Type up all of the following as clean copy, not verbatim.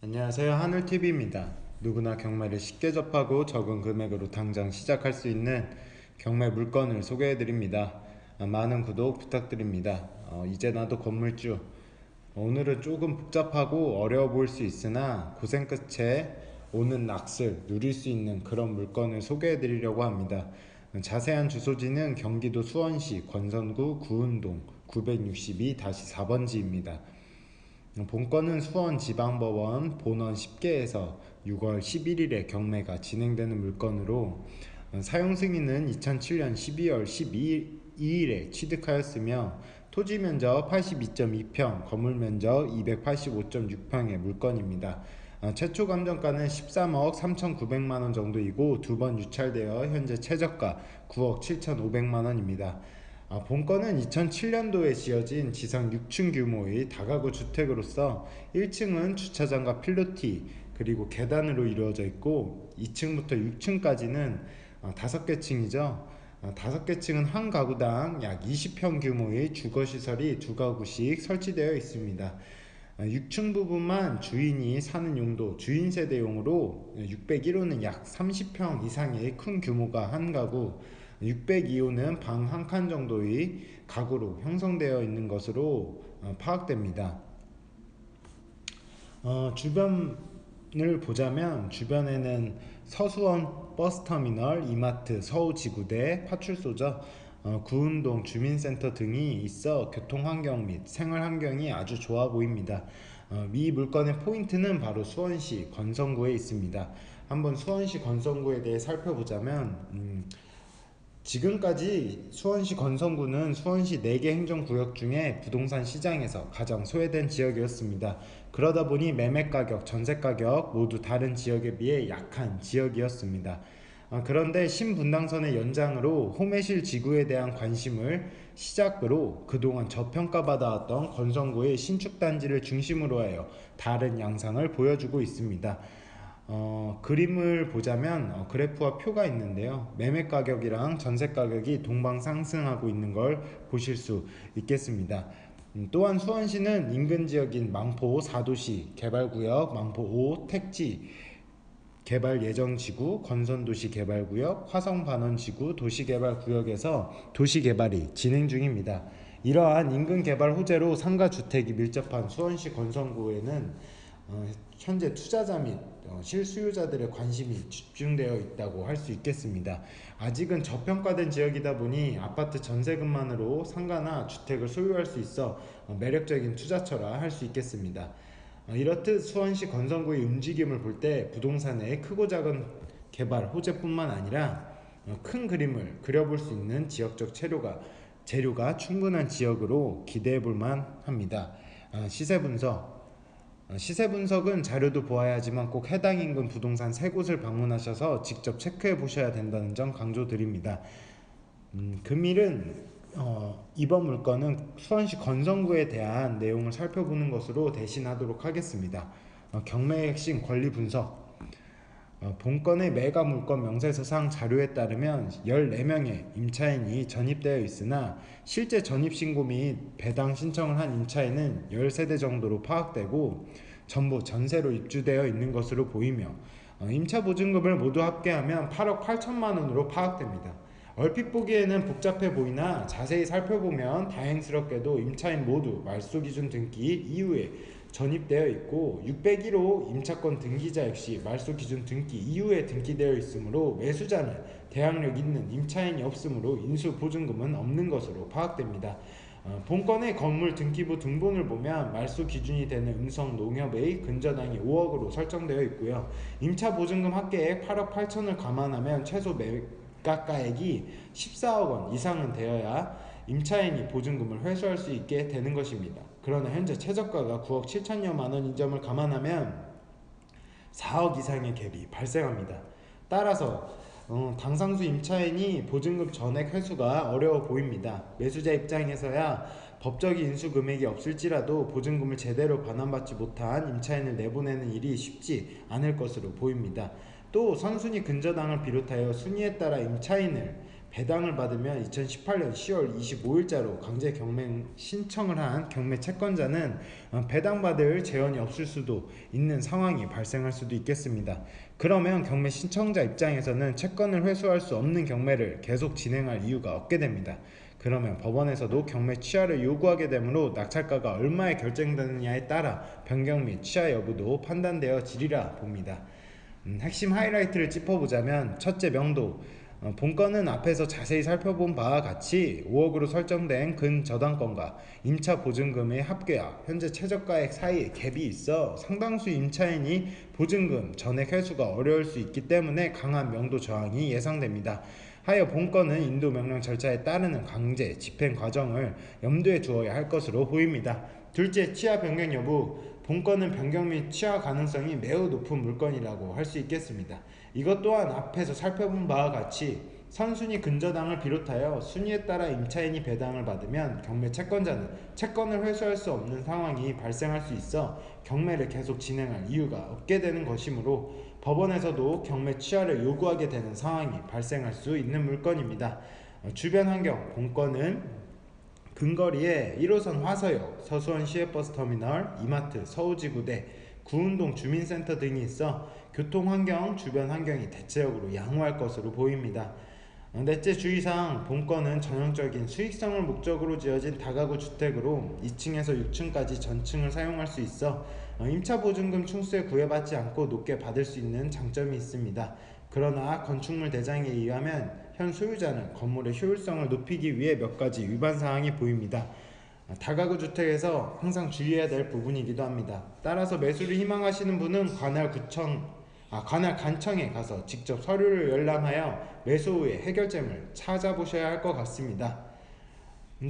안녕하세요. 하늘TV입니다. 누구나 경매를 쉽게 접하고 적은 금액으로 당장 시작할 수 있는 경매 물건을 소개해드립니다. 많은 구독 부탁드립니다. 이제 나도 건물주. 오늘은 조금 복잡하고 어려워 보일 수 있으나 고생 끝에 오는 낚을 누릴 수 있는 그런 물건을 소개해드리려고 합니다. 자세한 주소지는 경기도 수원시 권선구 구운동 962-4번지입니다. 본건은 수원지방법원 본원 10개에서 6월 11일에 경매가 진행되는 물건으로 사용 승인은 2007년 12월 12일에 취득하였으며 토지 면적 82.2평, 건물 면적 285.6평의 물건입니다. 최초 감정가는 13억 3,900만원 정도이고 두 번 유찰되어 현재 최저가 9억 7,500만원입니다. 본건은 2007년도에 지어진 지상 6층 규모의 다가구 주택으로서 1층은 주차장과 필로티 그리고 계단으로 이루어져 있고 2층부터 6층까지는 5개 층이죠. 5개 층은 한 가구당 약 20평 규모의 주거시설이 두 가구씩 설치되어 있습니다. 6층 부분만 주인이 사는 용도, 주인 세대용으로 601호는 약 30평 이상의 큰 규모가 한 가구, 602호는 방 한 칸 정도의 가구로 형성되어 있는 것으로 파악됩니다. 주변을 보자면 주변에는 서수원 버스터미널, 이마트, 서우지구대, 파출소죠. 구운동 주민센터 등이 있어 교통환경 및 생활환경이 아주 좋아 보입니다. 이 물건의 포인트는 바로 수원시 건성구에 있습니다. 한번 수원시 건성구에 대해 살펴보자면 지금까지 수원시 건성구는 수원시 4개 행정구역 중에 부동산 시장에서 가장 소외된 지역이었습니다. 그러다 보니 매매가격, 전세가격 모두 다른 지역에 비해 약한 지역이었습니다. 그런데 신분당선의 연장으로 호매실 지구에 대한 관심을 시작으로 그동안 저평가받아왔던 건성구의 신축단지를 중심으로 하여 다른 양상을 보여주고 있습니다. 그림을 보자면 그래프와 표가 있는데요. 매매 가격이랑 전세 가격이 동방 상승하고 있는 걸 보실 수 있겠습니다. 또한 수원시는 인근 지역인 망포 4도시 개발구역, 망포 5 택지 개발 예정지구, 건선도시 개발구역, 화성반원지구 도시개발구역에서 도시개발이 진행 중입니다. 이러한 인근 개발 호재로 상가주택이 밀접한 수원시 건선구에는 현재 투자자 및 실수요자들의 관심이 집중되어 있다고 할 수 있겠습니다. 아직은 저평가된 지역이다 보니 아파트 전세금만으로 상가나 주택을 소유할 수 있어 매력적인 투자처라 할 수 있겠습니다. 이렇듯 수원시 건선구의 움직임을 볼 때 부동산의 크고 작은 개발 호재뿐만 아니라 큰 그림을 그려볼 수 있는 지역적 재료가 충분한 지역으로 기대해 볼 만합니다. 시세 분석은 자료도 보아야 하지만 꼭 해당 인근 부동산 3곳을 방문하셔서 직접 체크해 보셔야 된다는 점 강조드립니다. 금일은 이번 물건은 수원시 건성구에 대한 내용을 살펴보는 것으로 대신하도록 하겠습니다. 경매의 핵심 권리 분석. 본건의 매각 물건 명세서상 자료에 따르면 14명의 임차인이 전입되어 있으나 실제 전입신고 및 배당 신청을 한 임차인은 10세대 정도로 파악되고 전부 전세로 입주되어 있는 것으로 보이며 임차 보증금을 모두 합계하면 8억 8천만 원으로 파악됩니다. 얼핏 보기에는 복잡해 보이나 자세히 살펴보면 다행스럽게도 임차인 모두 말소기준 등기 이후에 전입되어 있고 601호 임차권 등기자 역시 말소기준 등기 이후에 등기되어 있으므로 매수자는 대항력 있는 임차인이 없으므로 인수보증금은 없는 것으로 파악됩니다. 본건의 건물 등기부 등본을 보면 말소 기준이 되는 음성농협의 근저당이 5억으로 설정되어 있고요. 임차 보증금 합계액 8억 8천을 감안하면 최소 매각가액이 14억 원 이상은 되어야 임차인이 보증금을 회수할 수 있게 되는 것입니다. 그러나 현재 최저가가 9억 7천여만 원인 점을 감안하면 4억 이상의 갭이 발생합니다. 따라서 당상수 임차인이 보증금 전액 회수가 어려워 보입니다. 매수자 입장에서야 법적인 인수 금액이 없을지라도 보증금을 제대로 반환받지 못한 임차인을 내보내는 일이 쉽지 않을 것으로 보입니다. 또 선순위 근저당을 비롯하여 순위에 따라 임차인을 배당을 받으면 2018년 10월 25일자로 강제 경매 신청을 한 경매 채권자는 배당받을 재원이 없을 수도 있는 상황이 발생할 수도 있겠습니다. 그러면 경매 신청자 입장에서는 채권을 회수할 수 없는 경매를 계속 진행할 이유가 없게 됩니다. 그러면 법원에서도 경매 취하를 요구하게 되므로 낙찰가가 얼마에 결정되느냐에 따라 변경 및 취하 여부도 판단되어 지리라 봅니다. 핵심 하이라이트를 짚어보자면, 첫째, 명도. 본건은 앞에서 자세히 살펴본 바와 같이 5억으로 설정된 근저당권과 임차 보증금의 합계와 현재 최저가액 사이에 갭이 있어 상당수 임차인이 보증금 전액 회수가 어려울 수 있기 때문에 강한 명도 저항이 예상됩니다. 하여 본건은 인도 명령 절차에 따르는 강제 집행 과정을 염두에 두어야 할 것으로 보입니다. 둘째, 취하 변경 여부. 본건은 변경 및 취하 가능성이 매우 높은 물건이라고 할 수 있겠습니다. 이것 또한 앞에서 살펴본 바와 같이 선순위 근저당을 비롯하여 순위에 따라 임차인이 배당을 받으면 경매 채권자는 채권을 회수할 수 없는 상황이 발생할 수 있어 경매를 계속 진행할 이유가 없게 되는 것이므로 법원에서도 경매 취하를 요구하게 되는 상황이 발생할 수 있는 물건입니다. 주변 환경. 본건은 근거리에 1호선 화서역, 서수원 시외버스터미널, 이마트, 서우지구대, 구운동 주민센터 등이 있어 교통환경, 주변 환경이 대체적으로 양호할 것으로 보입니다. 넷째, 주의사항. 본건은 전형적인 수익성을 목적으로 지어진 다가구 주택으로 2층에서 6층까지 전층을 사용할 수 있어 임차 보증금 충수에 구애받지 않고 높게 받을 수 있는 장점이 있습니다. 그러나 건축물 대장에 의하면 현 소유자는 건물의 효율성을 높이기 위해 몇 가지 위반 사항이 보입니다. 다가구 주택에서 항상 주의해야 될 부분이기도 합니다. 따라서 매수를 희망하시는 분은 관할 간청에 가서 직접 서류를 열람하여 매수 후에 해결점을 찾아보셔야 할 것 같습니다.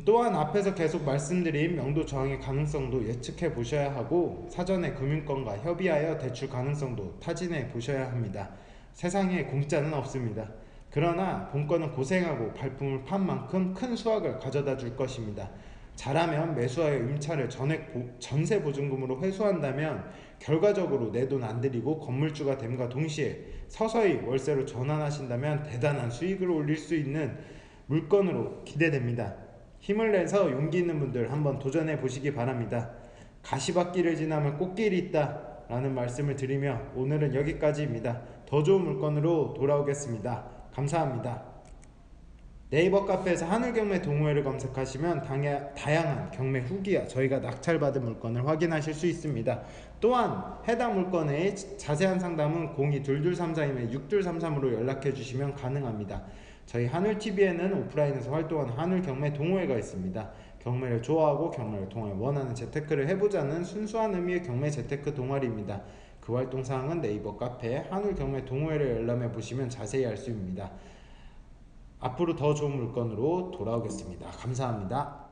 또한 앞에서 계속 말씀드린 명도 저항의 가능성도 예측해 보셔야 하고, 사전에 금융권과 협의하여 대출 가능성도 타진해 보셔야 합니다. 세상에 공짜는 없습니다. 그러나 본건은 고생하고 발품을 판 만큼 큰 수확을 가져다 줄 것입니다. 잘하면 매수하여 임차를 전세 보증금으로 회수한다면 결과적으로 내 돈 안 들이고 건물주가 됨과 동시에 서서히 월세로 전환하신다면 대단한 수익을 올릴 수 있는 물건으로 기대됩니다. 힘을 내서 용기 있는 분들 한번 도전해 보시기 바랍니다. 가시밭길을 지나면 꽃길이 있다 라는 말씀을 드리며 오늘은 여기까지입니다. 더 좋은 물건으로 돌아오겠습니다. 감사합니다. 네이버 카페에서 하늘경매 동호회를 검색하시면 다양한 경매 후기와 저희가 낙찰받은 물건을 확인하실 수 있습니다. 또한 해당 물건의 자세한 상담은 02-2234-6233으로 연락해 주시면 가능합니다. 저희 하늘TV에는 오프라인에서 활동하는 하늘경매 동호회가 있습니다. 경매를 좋아하고 경매를 통해 원하는 재테크를 해보자는 순수한 의미의 경매 재테크 동아리입니다. 그 활동사항은 네이버 카페 하늘경매 동호회를 열람해 보시면 자세히 알 수 있습니다. 앞으로 더 좋은 물건으로 돌아오겠습니다. 감사합니다.